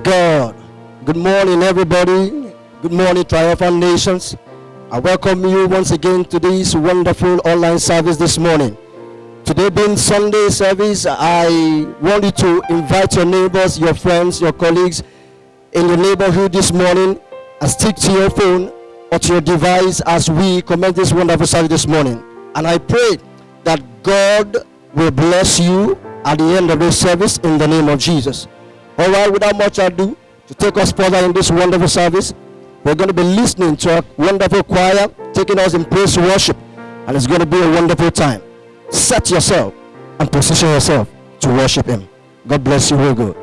God. Good morning, everybody. Good morning, Triumphant Nations. I welcome you once again to this wonderful online service this morning. Today being Sunday service, I want you to invite your neighbors, your friends, your colleagues in your neighborhood this morning and stick to your phone or to your device as we commence this wonderful service this morning. And I pray that God will bless you at the end of this service in the name of Jesus. All right, without much ado, to take us further in this wonderful service, we're going to be listening to a wonderful choir taking us in praise worship, and it's going to be a wonderful time. Set yourself and position yourself to worship Him. God bless you real good.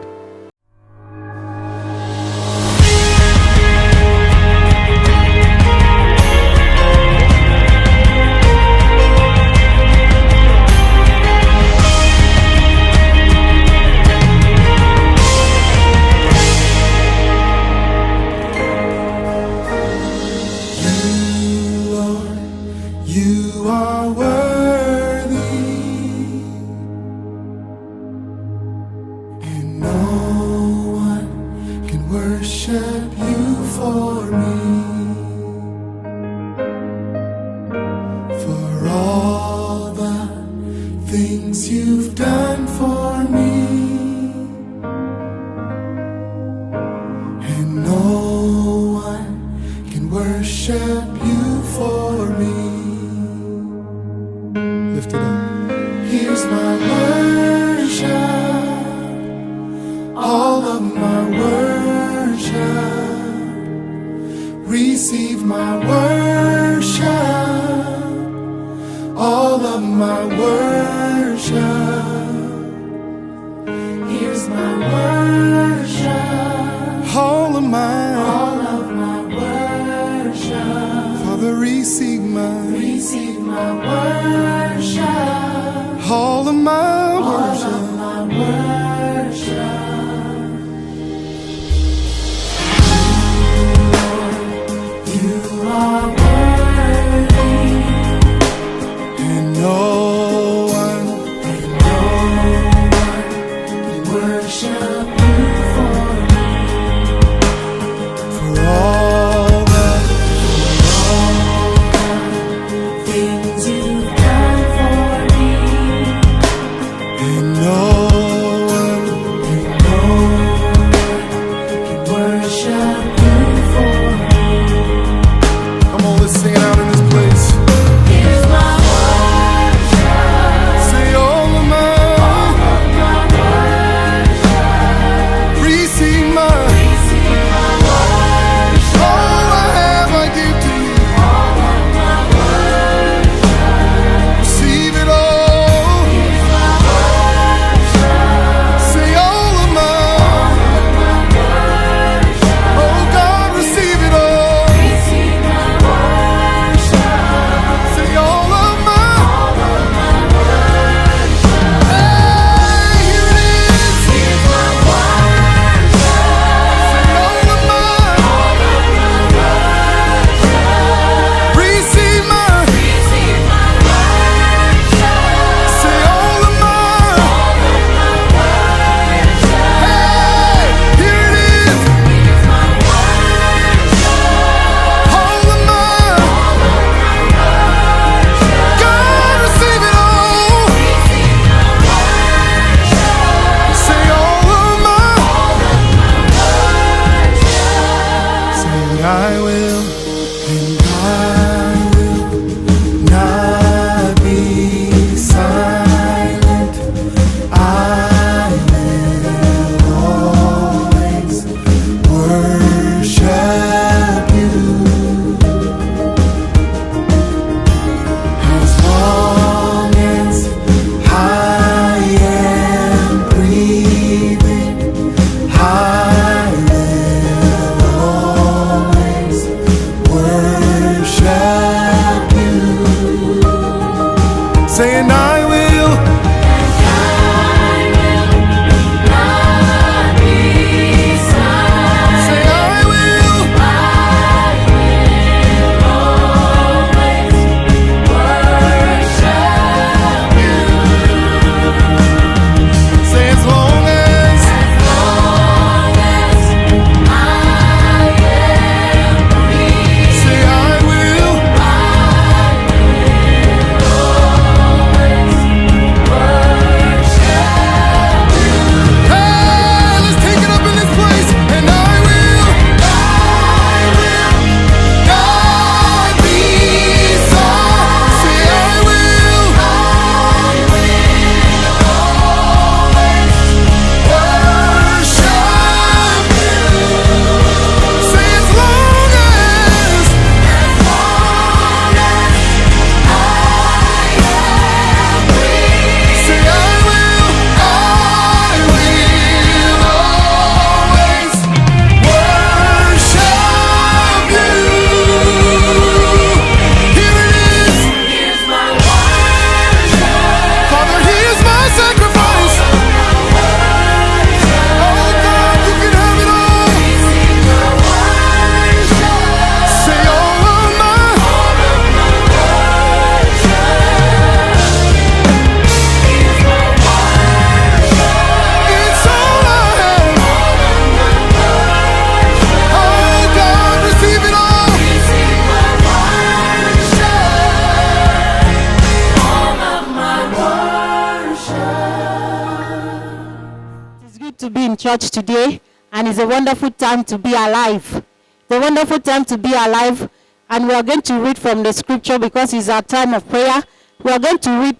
church today, and it's a wonderful time to be alive. It's a wonderful time to be alive, and we are going to read from the scripture because it's our time of prayer. We are going to read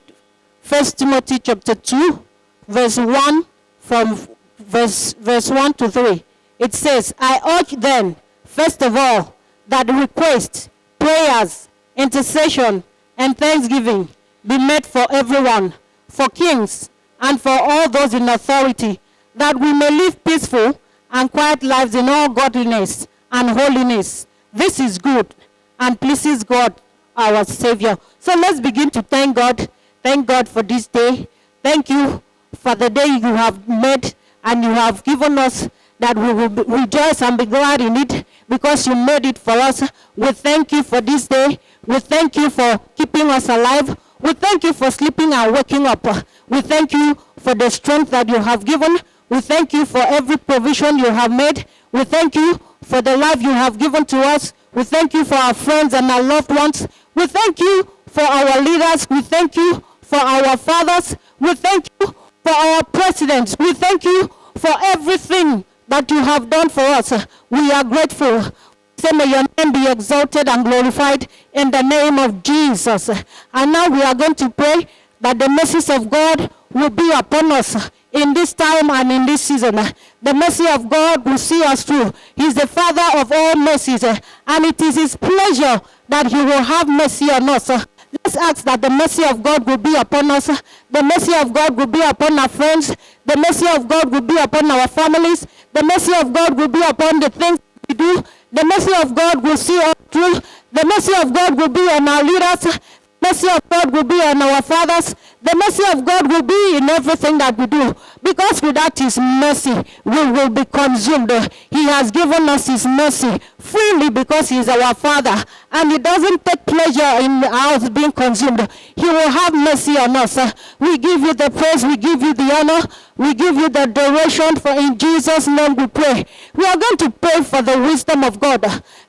1 Timothy chapter 2, verse 1 from verse 1 to 3. It says, I urge then, first of all, that requests, prayers, intercession, and thanksgiving be made for everyone, for kings, and for all those in authority, that we may live peaceful and quiet lives in all godliness and holiness. This is good and pleases God, our Savior. So let's begin to thank God. Thank God for this day. Thank you for the day you have made and you have given us, that we will rejoice and be glad in it because you made it for us. We thank you for this day. We thank you for keeping us alive. We thank you for sleeping and waking up. We thank you for the strength that you have given. We thank you for every provision you have made. We thank you for the life you have given to us. We thank you for our friends and our loved ones. We thank you for our leaders. We thank you for our fathers. We thank you for our presidents. We thank you for everything that you have done for us. We are grateful. Say, may your name be exalted and glorified in the name of Jesus. And now we are going to pray that the mercies of God will be upon us in this time and in this season. The mercy of God will see us through. He is the Father of all mercies, and it is His pleasure that He will have mercy on us. Let's ask that the mercy of God will be upon us. The mercy of God will be upon our friends. The mercy of God will be upon our families. The mercy of God will be upon the things we do. The mercy of God will see us through. The mercy of God will be on our leaders. The mercy of God will be on our fathers. The mercy of God will be in everything that we do. Because without His mercy, we will be consumed. He has given us His mercy freely because He is our Father. And He doesn't take pleasure in us being consumed. He will have mercy on us. We give you the praise. We give you the honor. We give you the adoration. For in Jesus' name we pray. We are going to pray for the wisdom of God,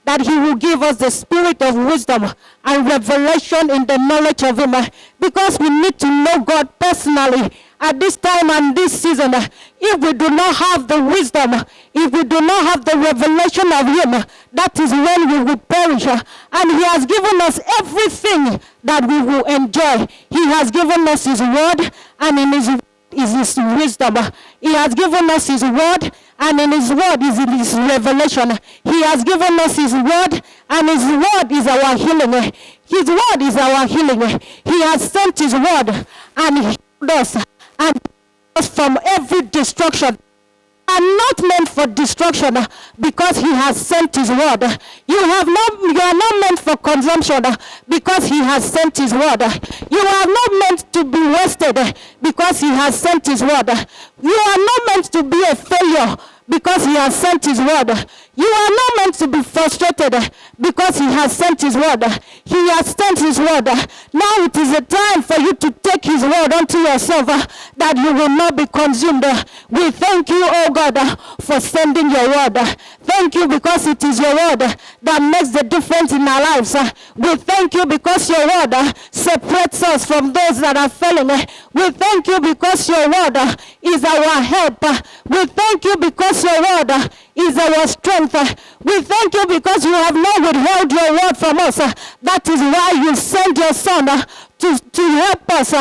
that He will give us the spirit of wisdom and revelation in the knowledge of Him. Because we need to know God personally at this time and this season. If we do not have the wisdom, if we do not have the revelation of Him, that is when we will perish. And He has given us everything that we will enjoy. He has given us His word, and in His is His wisdom. He has given us His word, and in His word is in His revelation. He has given us His word, and His word is our healing. His word is our healing. He has sent His word and healed us and us from every destruction. Are not meant for destruction because He has sent His word. You are not meant for consumption because He has sent His word. You are not meant to be wasted because He has sent His word. You are not meant to be a failure because He has sent His word. You are not meant to be frustrated because He has sent His word. He has sent His word. Now it is a time for you to take His word unto yourself, that you will not be consumed. We thank you, oh God, for sending your word. Thank you because it is your word that makes the difference in our lives. We thank you because your word separates us from those that are failing. We thank you because your word is our help. We thank you because your word is our strength. We thank you because you have not withheld your word from us. That is why you sent your Son to help us.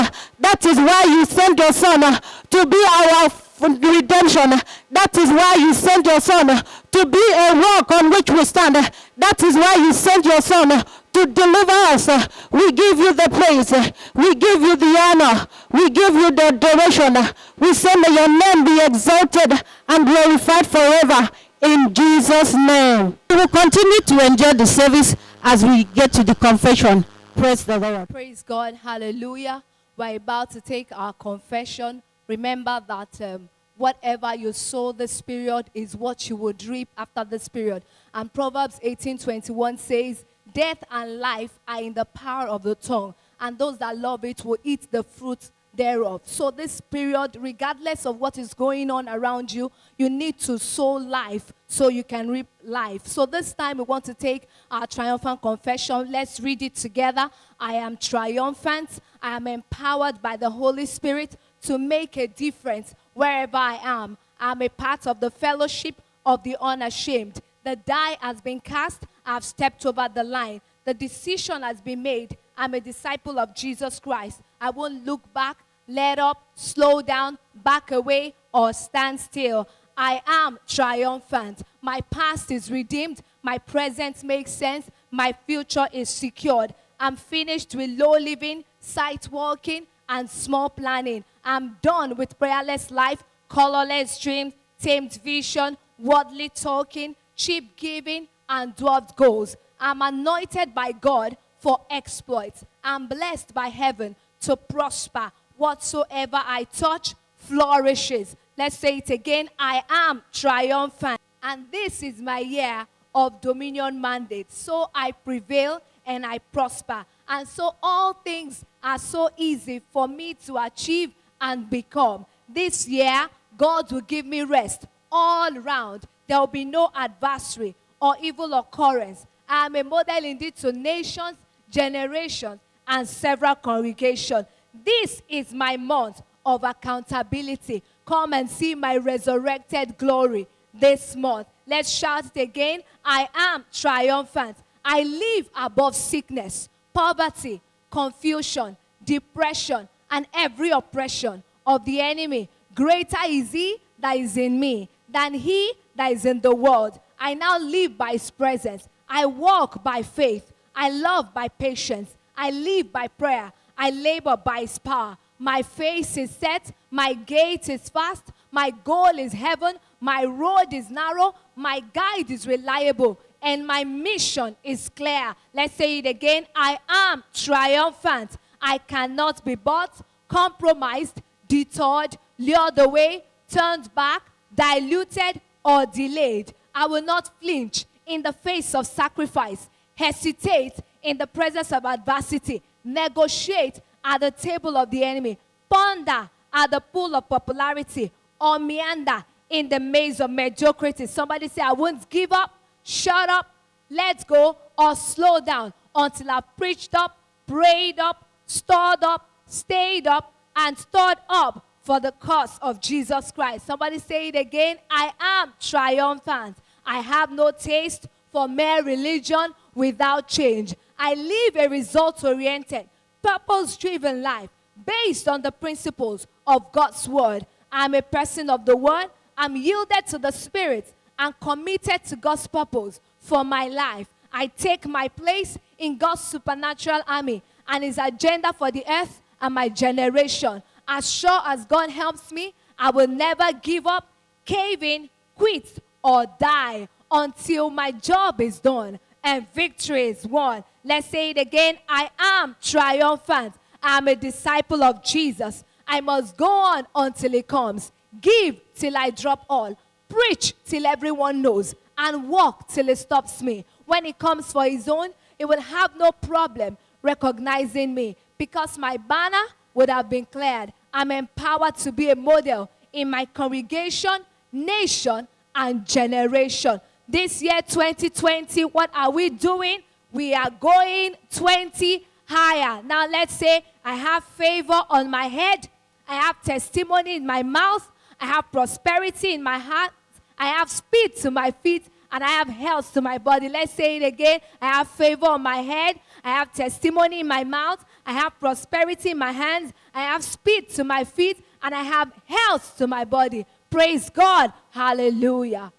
That is why you sent your Son to be our redemption. That is why you sent your Son to be a rock on which we stand. That is why you sent your Son to deliver us. We give you the praise. We give you the honor. We give you the adoration. We say, may your name be exalted and glorified forever. In Jesus' name. We will continue to enjoy the service as we get to the confession. Praise the Lord. Praise God. Hallelujah. We're about to take our confession. Remember that whatever you sow this period is what you would reap after this period. And Proverbs 18:21 says, death and life are in the power of the tongue, and those that love it will eat the fruit thereof. So this period, regardless of what is going on around you, you need to sow life so you can reap life. So this time we want to take our triumphant confession. Let's read it together. I am triumphant. I am empowered by the Holy Spirit to make a difference wherever I am. I'm a part of the fellowship of the unashamed. The die has been cast. I've stepped over the line. The decision has been made. I'm a disciple of Jesus Christ. I won't look back, let up, slow down, back away, or stand still. I am triumphant. My past is redeemed. My present makes sense. My future is secured. I'm finished with low living, sight walking, and small planning. I'm done with prayerless life, colorless dreams, tamed vision, worldly talking, cheap giving, and dwarfed goals. I'm anointed by God for exploits. I'm blessed by heaven to prosper. Whatsoever I touch flourishes. Let's say it again. I am triumphant. And this is my year of dominion mandate. So I prevail and I prosper. And so all things are so easy for me to achieve and become. This year, God will give me rest all round. There will be no adversary or evil occurrence. I am a model indeed to nations, generations, and several congregations. This is my month of accountability. Come and see my resurrected glory this month. Let's shout it again. I am triumphant. I live above sickness, poverty, confusion, depression, and every oppression of the enemy. Greater is he that is in me than he that is in the world. I now live by his presence. I walk by faith. I love by patience. I live by prayer. I labor by his power. My face is set. My gate is fast. My goal is heaven. My road is narrow. My guide is reliable. And my mission is clear. Let's say it again. I am triumphant. I cannot be bought, compromised, detoured, lured away, turned back, diluted, or delayed. I will not flinch in the face of sacrifice, hesitate in the presence of adversity, negotiate at the table of the enemy, ponder at the pool of popularity, or meander in the maze of mediocrity. Somebody say, I won't give up, shut up, let go, or slow down until I've preached up, prayed up, stored up, stayed up, and stored up for the cause of Jesus Christ. Somebody say it again. I am triumphant. I have no taste for mere religion without change. I live a result-oriented, purpose-driven life based on the principles of God's word. I'm a person of the word. I'm yielded to the Spirit and committed to God's purpose for my life. I take my place in God's supernatural army and his agenda for the earth and my generation. As sure as God helps me, I will never give up, cave in, quit, or die until my job is done and victory is won. Let's say it again. I am triumphant. I'm a disciple of Jesus. I must go on until he comes. Give till I drop all. Preach till everyone knows. And walk till he stops me. When he comes for his own, he will have no problem recognizing me, because my banner would have been cleared. I'm empowered to be a model in my congregation, nation, and generation. This year, 2020, what are we doing? We are going 20 higher. Now let's say I have favor on my head. I have testimony in my mouth. I have prosperity in my heart. I have speed to my feet. And I have health to my body. Let's say it again. I have favor on my head. I have testimony in my mouth. I have prosperity in my hands. I have speed to my feet. And I have health to my body. Praise God. Hallelujah.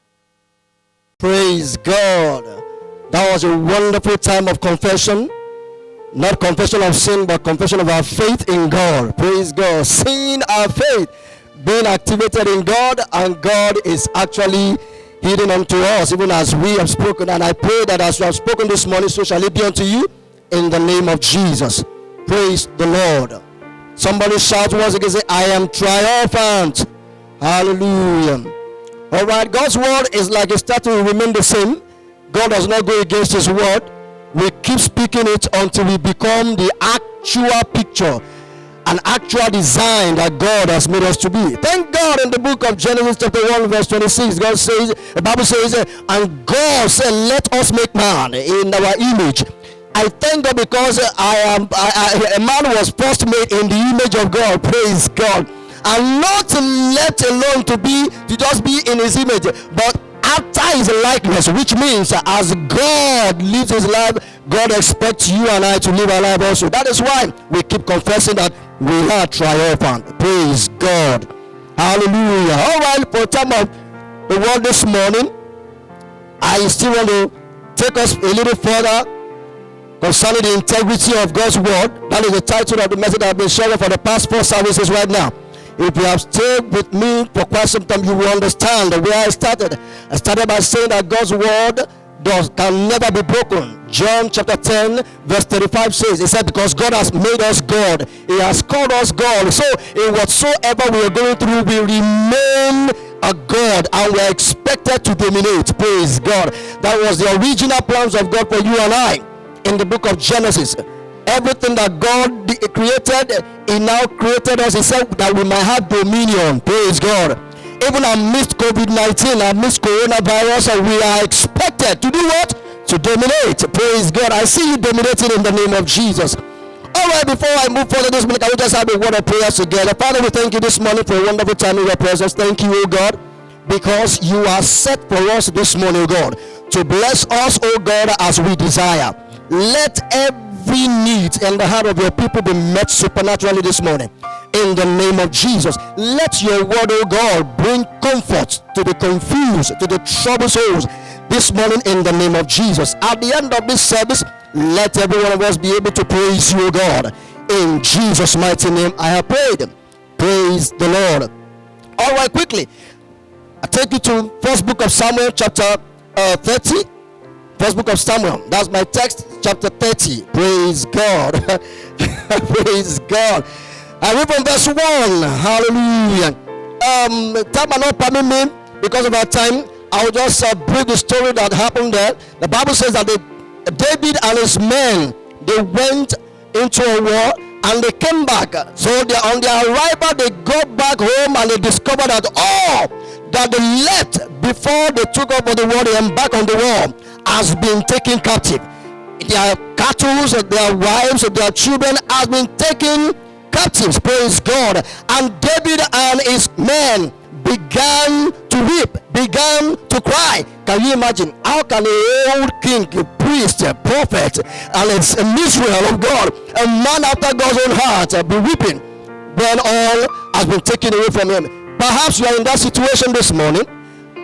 Praise God. That was a wonderful time of confession. Not confession of sin, but confession of our faith in God. Praise God. Seeing our faith being activated in God, and God is actually hidden unto us, even as we have spoken. And I pray that as we have spoken this morning, so shall it be unto you in the name of Jesus. Praise the Lord. Somebody shout once again, say, I am triumphant. Hallelujah. All right, God's word is like a statue, will remain the same. God does not go against his word. We keep speaking it until we become the actual picture, an actual design that God has made us to be. Thank God, in the book of Genesis chapter 1 verse 26, God says, the Bible says, and God said, let us make man in our image. I thank God because a man was first made in the image of God. Praise God. and not left alone to just be in his image, but after his likeness, which means as God lives his life, God expects you and I to live our life also. That is why we keep confessing that we are triumphant. Praise God. Hallelujah. All right, for time of the word this morning, I still want to take us a little further concerning the integrity of God's word. That is the title of the message I've been sharing for the past 4 services right now. If you have stayed with me for quite some time, you will understand where I started. I started by saying that God's word can never be broken. John chapter 10 verse 35 says, it said, because God has made us God, he has called us God. So in whatsoever we are going through, we remain a God, and we are expected to dominate. Praise God. That was the original plans of God for you and I in the book of Genesis. Everything that God created, he now created us. He said that we might have dominion. Praise God. Even amidst COVID-19, amidst coronavirus, we are expected to do what? To dominate. Praise God. I see you dominating in the name of Jesus. All right, before I move further this morning, can we just have a word of prayer together? Father, we thank you this morning for a wonderful time in your presence. Thank you, O God, because you are set for us this morning, O God, to bless us, O God, as we desire. Let every need in the heart of your people be met supernaturally this morning. In the name of Jesus, let your word, O God, bring comfort to the confused, to the troubled souls this morning in the name of Jesus. At the end of this service, let every one of us be able to praise you, O God. In Jesus' mighty name, I have prayed. Praise the Lord. All right, quickly, I take you to first book of Samuel, chapter 30. First book of Samuel, that's my text, chapter 30. Praise God. Praise God. I read from verse 1. Hallelujah. Time will not permit me because of our time. I'll just brief the story that happened there. The Bible says that David and his men, they went into a war and they came back. So on their arrival, they got back home and they discovered that all that they left before they took up for the war, they embarked on the war, has been taken captive. Their cattle, their wives, their children has been taken captives. Praise God. And David and his men began to weep, began to cry. Can you imagine? How can an old king, a priest, a prophet, and it's an Israel of God, a man after God's own heart, be weeping when all has been taken away from him? Perhaps you are in that situation this morning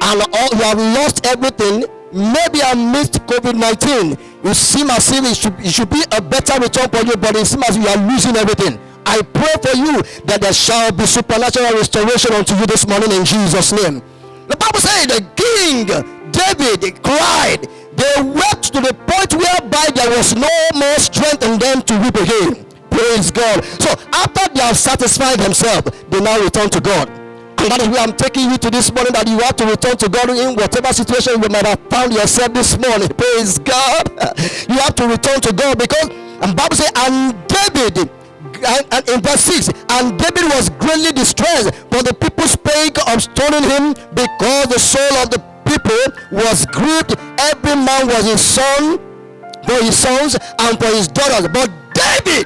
and you have lost everything. Maybe amidst COVID-19, you seem as if it should be a better return for you, but it seems as if you are losing everything. I pray for you that there shall be supernatural restoration unto you this morning in Jesus' name. The Bible says the king David cried. They wept to the point whereby there was no more strength in them to weep again. Praise God. So after they have satisfied themselves, they now return to God. And that is where I'm taking you to this morning, that you have to return to God in whatever situation you might have found yourself this morning. Praise God. You have to return to God because the Bible says, and David, and in verse 6, and David was greatly distressed, for the people spake of stoning him, because the soul of the people was grieved. Every man was his son for his sons and for his daughters. But David,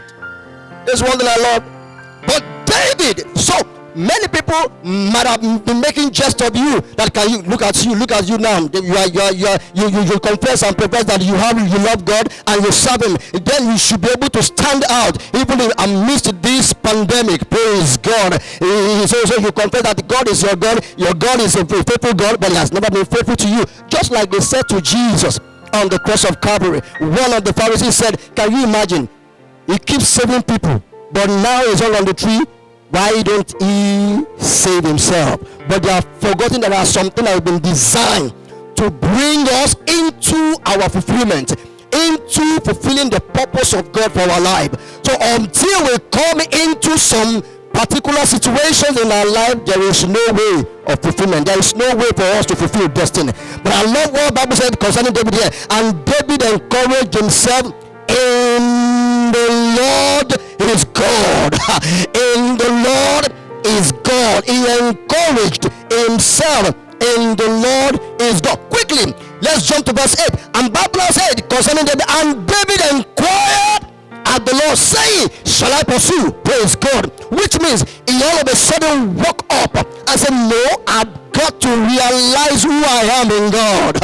this is one that I love. But David, so many people might have been making jest of you. That can you look at you now. You confess and profess that you love God and you serve him. Then you should be able to stand out even amidst this pandemic. Praise God. So you confess that God is your God. Your God is a faithful God, but he has never been faithful to you. Just like they said to Jesus on the cross of Calvary. One of the Pharisees said, can you imagine? He keeps saving people, but now he's all on the tree. Why don't he save himself? But they have forgotten that there are something that have been designed to bring us into our fulfillment, into fulfilling the purpose of God for our life. So until we come into some particular situations in our life, there is no way of fulfillment. There is no way for us to fulfill destiny. But I love what the Bible said concerning David here. And David encouraged himself in the Lord is God. In the Lord is God. He encouraged himself in the Lord is God. Quickly, let's jump to verse 8. And Bible said concerning David, and David inquired at the Lord, saying, shall I pursue? Praise God. Which means he all of a sudden woke up and said, no, I've got to realize who I am in God.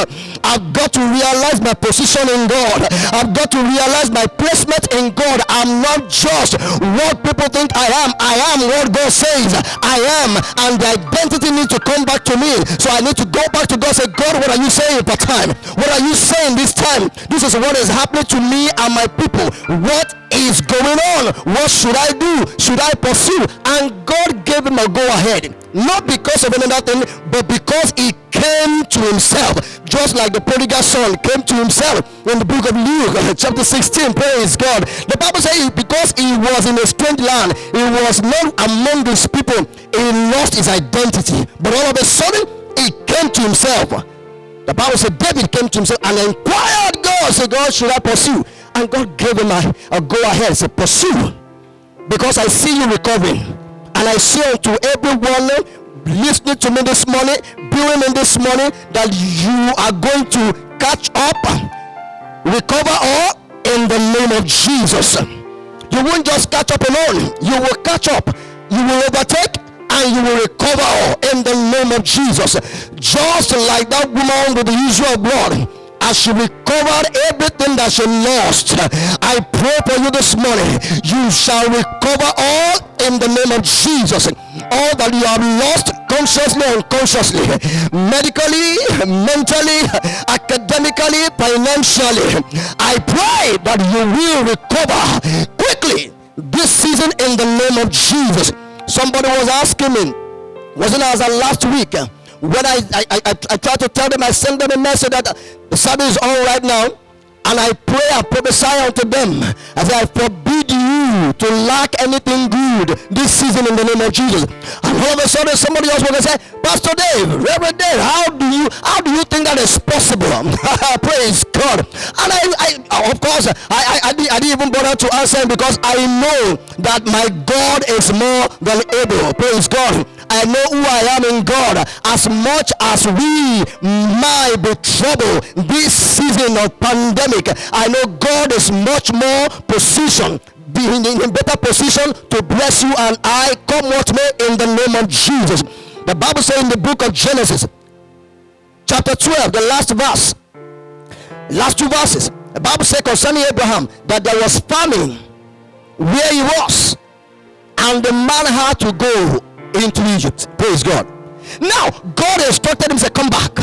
I've got to realize my position in God. I've got to realize my placement in God. I'm not just what people think I am. I am what God says I am, and the identity needs to come back to me. So I need to go back to God and say, God, what are you saying per time? What are you saying this time? This is what is happening to me and my people. What is going on? What should I do? Should I pursue? And God gave him a go ahead, not because of another thing, but because he came to himself, just like the prodigal son came to himself in the book of Luke chapter 16. Praise God. The Bible says because he was in a strange land, he was not among his people, he lost his identity, but all of a sudden he came to himself. The Bible said David came to himself and inquired God, said, God, should I pursue? And God gave him a go ahead. He said, pursue, because I see you recovering, and I say unto everyone listening to me this morning, viewing me this morning, that you are going to catch up, recover all in the name of Jesus. You won't just catch up alone, you will catch up, you will overtake, and you will recover all in the name of Jesus. Just like that woman with the issue of blood, as she recovered everything that she lost, I pray for you this morning, you shall recover all in the name of Jesus. All that you have lost, consciously and unconsciously, medically, mentally, academically, financially, I pray that you will recover quickly this season in the name of Jesus. Somebody was asking me, wasn't it as last week, when I tried to tell them, I sent them a message that the service is on right now, and I pray, I prophesy unto them as I forbid you to lack anything good this season in the name of Jesus. And all of a sudden somebody else will say, Pastor Dave, Reverend Dave, how do you think that is possible? Praise God. And I of course I didn't even bother to answer him, because I know that my God is more than able. Praise God. I know who I am in God. As much as we might be troubled this season of pandemic, I know God is much more positioned, being in a better position to bless you and I, come what may, in the name of Jesus. The Bible says in the book of Genesis chapter 12, the last two verses, the Bible says concerning Abraham that there was famine where he was, and the man had to go into Egypt. Praise God. Now God instructed him to come back.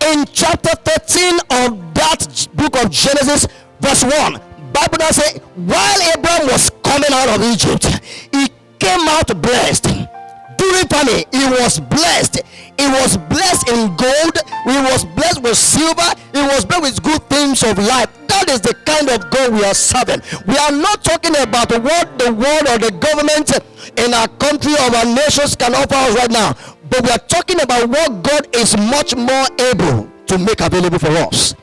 In chapter 13 of that book of Genesis, verse 1, Bible does say, while Abraham was coming out of Egypt, he came out blessed. During famine, he was blessed. He was blessed in gold, he was blessed with silver, he was blessed with good things of life. That is the kind of God we are serving. We are not talking about what the world or the government in our country or our nations can offer us right now, but we are talking about what God is much more able to make available for us.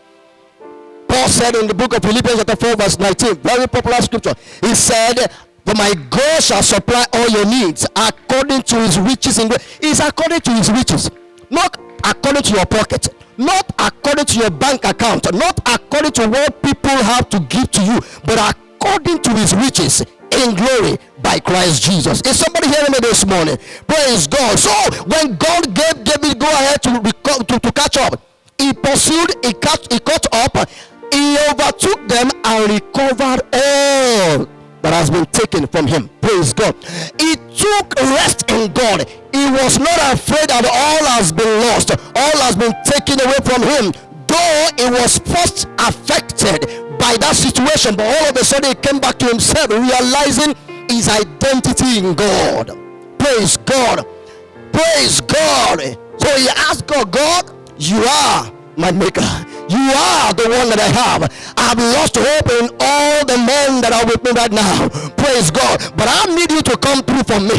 Paul said in the book of Philippians chapter 4 verse 19, very popular scripture, he said, for my God shall supply all your needs according to his riches in glory. It's according to his riches, not according to your pocket, not according to your bank account, not according to what people have to give to you, but according to his riches in glory by Christ Jesus. Is somebody hearing me this morning? Praise God. So when God gave David go ahead to catch up, he pursued, he caught up, he overtook them and recovered all that has been taken from him. Praise God. He took rest in God. He was not afraid that all has been lost, all has been taken away from him, though he was first affected by that situation, but all of a sudden he came back to himself, realizing his identity in God. Praise God. Praise God. So he asked God, God, you are my maker. You are the one that I have. I've lost hope in all the men that are with me right now. Praise God. But I need you to come through for me.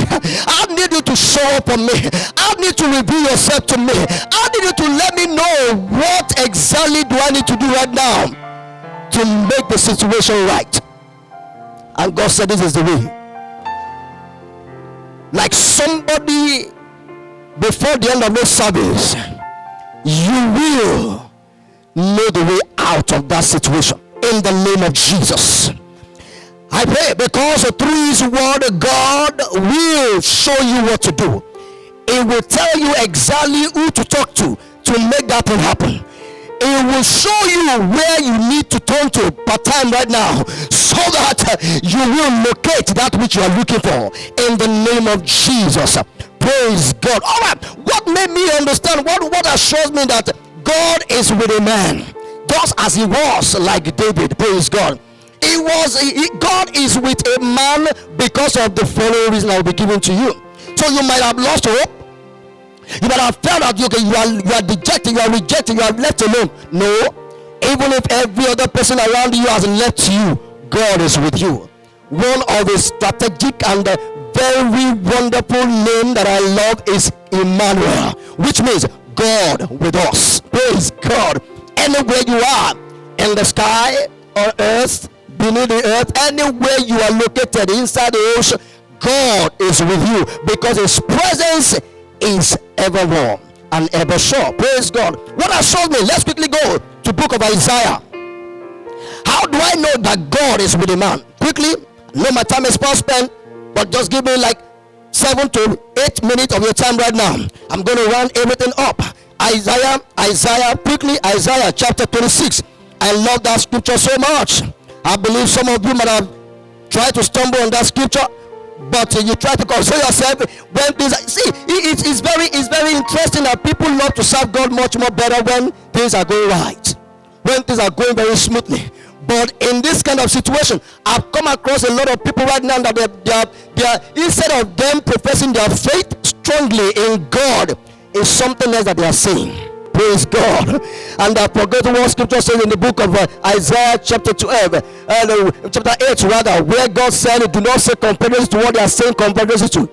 I need you to show up for me. I need to reveal yourself to me. I need you to let me know what exactly do I need to do right now to make the situation right. And God said, this is the way. Like somebody before the end of this service, you will know the way out of that situation in the name of Jesus. I pray because through his word, God will show you what to do. It will tell you exactly who to talk to make that thing happen. It will show you where you need to turn to part time right now, so that you will locate that which you are looking for in the name of Jesus. Praise God. All right, what made me understand, what assures me that God is with a man, just as he was like David. Praise God. God is with a man because of the following reason I will be giving to you. So you might have lost hope. You might have felt that you are dejected, you are rejected, you are left alone. No, even if every other person around you has left you, God is with you. One of the strategic and very wonderful name that I love is Emmanuel, which means God with us. Praise God. Anywhere you are, in the sky or earth, beneath the earth, anywhere you are located inside the ocean, God is with you, because his presence is ever warm and ever sure. Praise God. What assures me? Let's quickly go to book of Isaiah. How do I know that God is with a man? Quickly, no, my time is past spent, but just give me like 7 to 8 minutes of your time right now. I'm going to round everything up. Isaiah, quickly, Isaiah chapter 26. I love that scripture so much. I believe some of you might have tried to stumble on that scripture, but you try to console yourself when things. See, it's very interesting that people love to serve God much more better when things are going right, when things are going very smoothly. But in this kind of situation, I've come across a lot of people right now that they are instead of them professing their faith strongly in God, is something else that they are saying. Praise God. And I forgot what scripture says in the book of Isaiah chapter 12, chapter 8 rather, where God said, do not say comparisons to what they are saying comparisons to.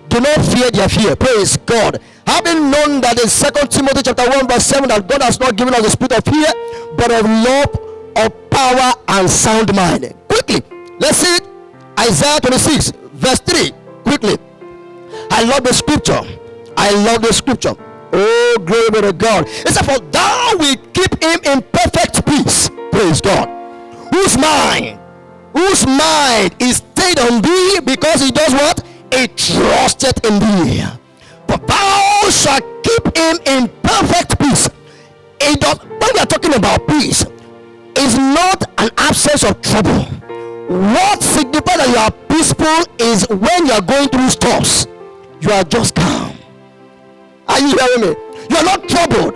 Do not fear their fear. Praise God. Having known that in 2 Timothy chapter 1 verse 7 that God has not given us the spirit of fear, but of love, of power, and sound mind. Quickly, let's see it. Isaiah 26 verse 3. Quickly. I love the scripture. I love the scripture. Oh, glory be to God. It says, for thou will keep him in perfect peace. Praise God. Whose mind is stayed on thee, because he does what? He trusted in thee. For thou shalt keep him in perfect peace. It does, when we are talking about peace, is not an absence of trouble. What signifies that you are peaceful is when you are going through storms, you are just calm. Are you hearing me? You are not troubled.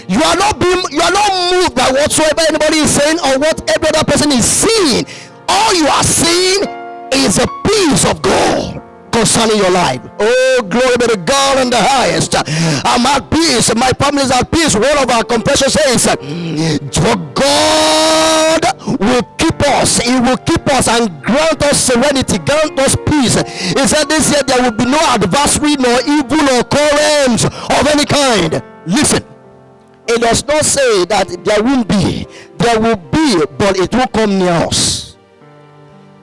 You are not moved by whatsoever anybody is saying or what every other person is seeing. All you are seeing is the peace of God concerning your life. Oh, glory be to God in the highest. I'm at peace. My family is at peace. One of our confession says, for God will keep us. He will keep us and grant us serenity, grant us peace. He said this year there will be no adversary, nor evil occurrence of any kind. Listen, it does not say that there won't be. There will be, but it will come near us.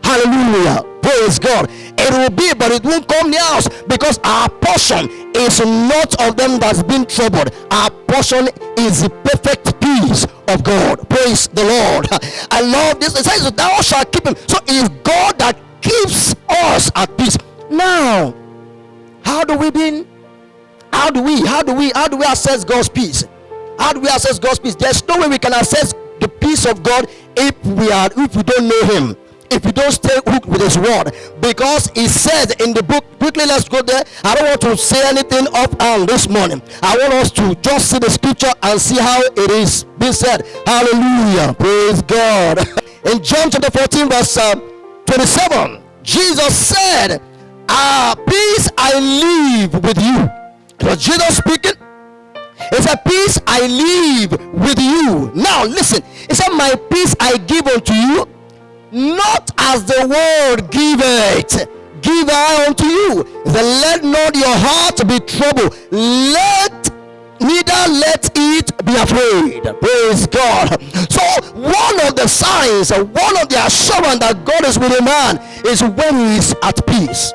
Hallelujah. Praise God. It will be, but it won't come near us, because our portion is not of them that's been troubled. Our portion is the perfect peace of God. Praise the Lord. I love this. It says, thou shalt keep him. So it is God that keeps us at peace. Now, how do we access God's peace? How do we access God's peace? There's no way we can access the peace of God if we don't know him, if we don't stay hooked with his word. Because he says in the book, quickly let's go there. I don't want to say anything offhand this morning. I want us to just see the scripture and see how it is being said. Hallelujah. Praise God. In John chapter 14 verse 27, Jesus said, peace I leave with you. It was Jesus speaking. It's a peace I leave with you. Now listen, it said, my peace I give unto you, not as the world giveth, give I unto you. Let not your heart be troubled, neither let it be afraid. Praise God. So one of the signs, one of the assurance that God is with a man is when he is at peace.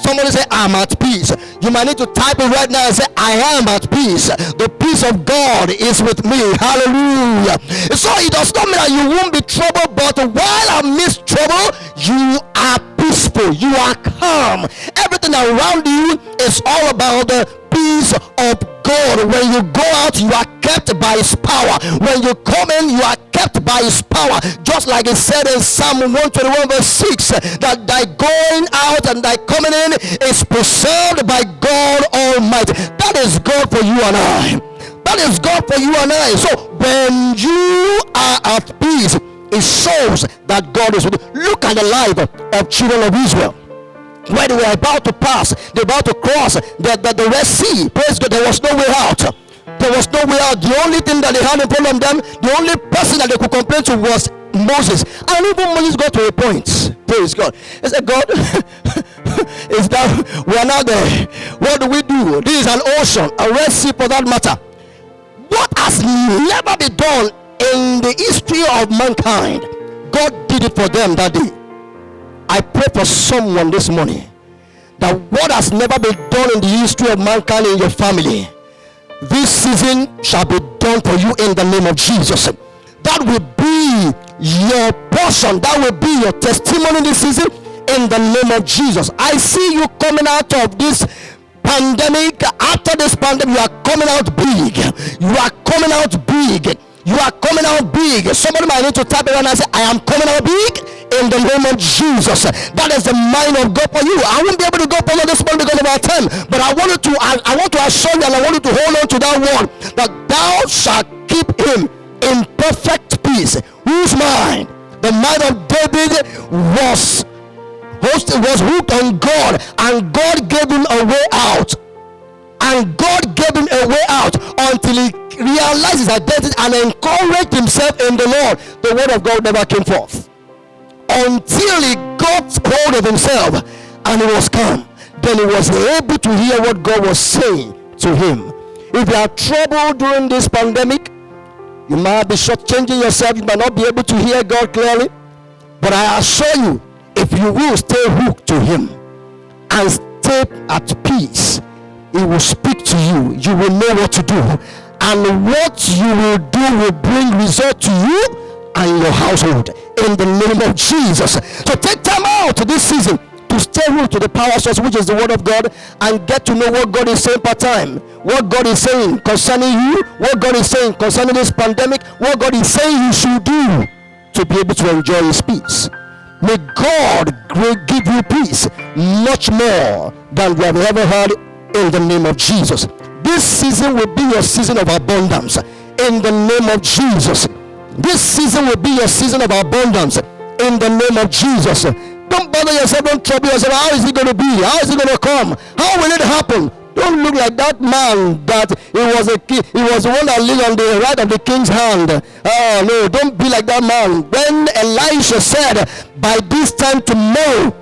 Somebody say, I'm at peace. You might need to type it right now and say, I am at peace. The peace of God is with me. Hallelujah. So it does not mean that you won't be troubled, but while amidst trouble, you are peaceful. You are calm. Everything around you is all about the peace of God. When you go out, you are kept by his power. When you come in, you are kept by his power. Just like it said in Psalm 121 verse 6, that thy going out and thy coming in is preserved by God Almighty. That is God for you and I. That is God for you and I. So when you are at peace, it shows that God is with you. Look at the life of children of Israel. When they were about to pass, they were about to cross the Red Sea. Praise God, there was no way out. There was no way out. The only thing that they had in front of them, the only person that they could complain to was Moses. And even Moses got to a point. Praise God. He said, God, is that we are now there? What do we do? This is an ocean, a Red Sea for that matter. What has never been done in the history of mankind, God did it for them that day. I pray for someone this morning that what has never been done in the history of mankind in your family, this season shall be done for you in the name of Jesus. That will be your portion. That will be your testimony this season in the name of Jesus. I see you coming out of this pandemic. After this pandemic, you are coming out big. You are coming out big. You are coming out big. Somebody might need to type it and say, I am coming out big in the name of Jesus. That is the mind of God for you. I won't be able to go further this morning because of our time, but I want to assure you, and I want you to hold on to that one, that thou shalt keep him in perfect peace, whose mind, the mind of David, was hooked on God, and God gave him a way out. And God gave him a way out until he realized his identity and encouraged himself in the Lord. The word of God never came forth until he got hold of himself and he was calm. Then he was able to hear what God was saying to him. If you are troubled during this pandemic, you might be shortchanging yourself. You might not be able to hear God clearly, but I assure you, if you will stay hooked to him and stay at peace, he will speak to you. You will know what to do, and what you will do will bring result to you and your household in the name of Jesus. So take time out this season to stay hooked to the power source, which is the word of God, and get to know what God is saying per time, what God is saying concerning you, what God is saying concerning this pandemic, what God is saying you should do to be able to enjoy his peace. May God give you peace much more than you have ever had in the name of Jesus. This season will be your season of abundance in the name of Jesus. This season will be your season of abundance in the name of Jesus. Don't bother yourself, don't trouble yourself. How is it going to be? How is it going to come? How will it happen? Don't look like that man that he was a king. He was the one that lived on the right of the king's hand. Oh no, don't be like that man. When Elisha said, by this time tomorrow,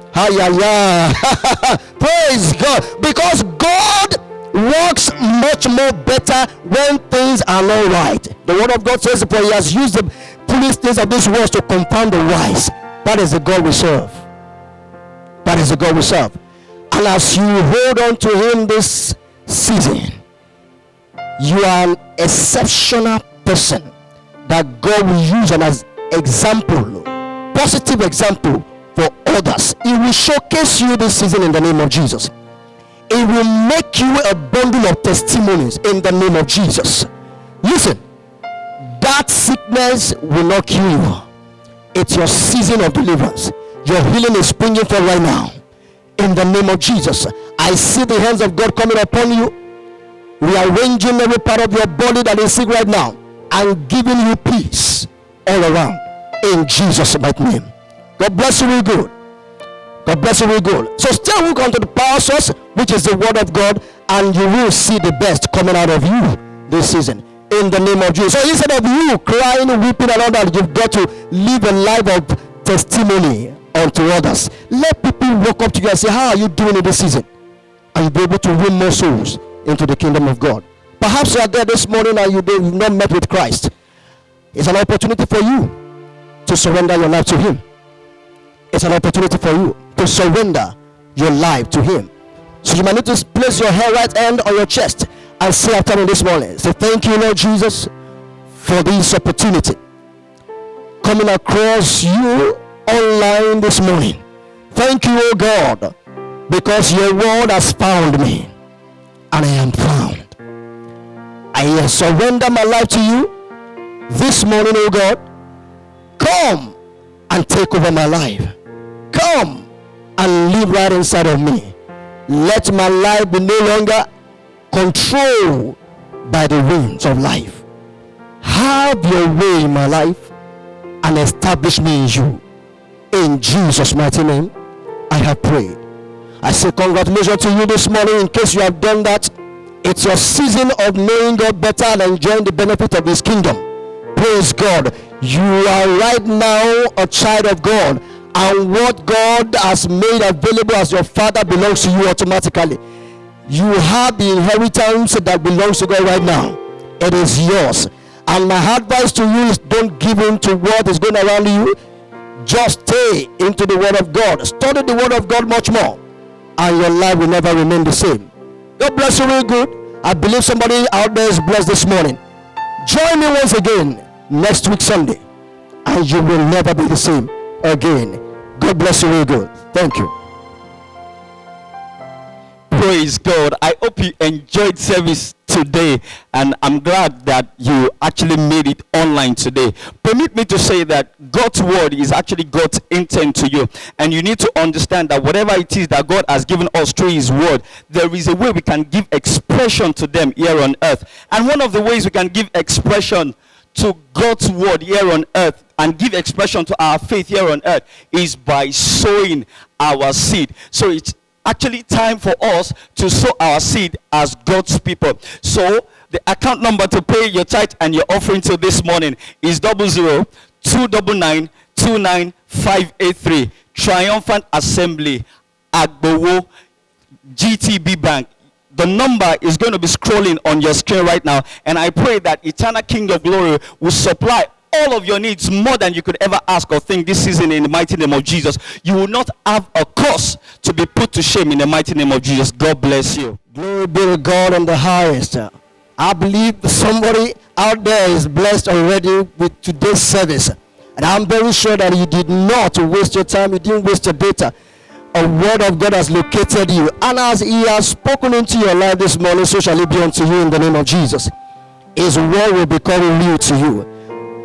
praise God, because God works much more better when things are not right. The word of God says, for he has used the foolish things of this world to confound the wise. That is the God we serve. That is the God we serve. And as you hold on to him this season, you are an exceptional person that God will use as example, positive example for others. He will showcase you this season in the name of Jesus. It will make you a bundle of testimonies in the name of Jesus. Listen, that sickness will not kill you. It's your season of deliverance. Your healing is springing forth right now in the name of Jesus. I see the hands of God coming upon you, rearranging every part of your body that is sick right now, and giving you peace all around in Jesus' mighty name. God bless you real good. God bless you real good. So stay hooked onto the power source, which is the word of God, and you will see the best coming out of you this season in the name of Jesus. So instead of you crying, weeping, and all that, you've got to live a life of testimony unto others. Let people walk up to you and say, how are you doing in this season? And you'll be able to win more souls into the kingdom of God. Perhaps you are there this morning and you've not met with Christ. It's an opportunity for you to surrender your life to him. It's an opportunity for you to surrender your life to Him. So you might need to place your right hand on your chest and say after me this morning. Say, thank you, Lord Jesus, for this opportunity coming across you online this morning. Thank you, oh God, because your word has found me and I am found. I surrender my life to you this morning, oh God. Come and take over my life. Come and live right inside of me. Let my life be no longer controlled by the winds of life. Have your way in my life and establish me in you. In Jesus' mighty name, I have prayed. I say congratulations to you this morning. In case you have done that, it's your season of knowing God better and enjoying the benefit of His kingdom. Praise God. You are right now a child of God, and what God has made available as your Father belongs to you automatically. You have the inheritance that belongs to God right now. It is yours. And my advice to you is don't give in to what is going around you. Just stay into the Word of God. Study the Word of God much more, and your life will never remain the same. God bless you real good. I believe somebody out there is blessed this morning. Join me once again next week Sunday, and you will never be the same again. God bless you real good. Thank you. Praise God. I hope you enjoyed service today, and I'm glad that you actually made it online today. Permit me to say that God's word is actually God's intent to you, and you need to understand that whatever it is that God has given us through His word, there is a way we can give expression to them here on earth. And one of the ways we can give expression to God's word here on earth and give expression to our faith here on earth is by sowing our seed. So it's actually time for us to sow our seed as God's people. So the account number to pay your tithe and your offering till this morning is 00-299-29583. Triumphant Assembly, Agbowo, GTB Bank. The number is going to be scrolling on your screen right now, and I pray that Eternal King of Glory will supply all of your needs more than you could ever ask or think this season in the mighty name of Jesus. You will not have a cause to be put to shame in the mighty name of Jesus. God bless you. Glory be to God on the highest. I believe somebody out there is blessed already with today's service, and I'm very sure that you did not waste your time. You didn't waste your data. A word of God has located you, and as He has spoken into your life this morning, so shall it be unto you in the name of Jesus. His word will become real to you.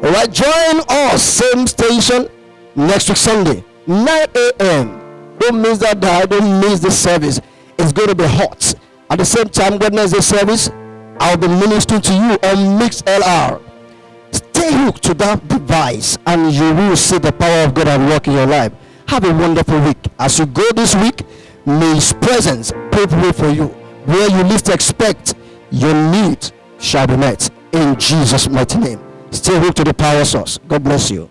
All right, join us, same station, next week Sunday, 9 a.m. Don't miss that day. Don't miss the service. It's going to be hot. At the same time, Wednesday service, I'll be ministering to you on Mixed LR. Stay hooked to that device, and you will see the power of God at work in your life. Have a wonderful week. As you go this week, may His presence pave way for you. Where you least expect, your need shall be met. In Jesus' mighty name. Stay hooked to the power source. God bless you.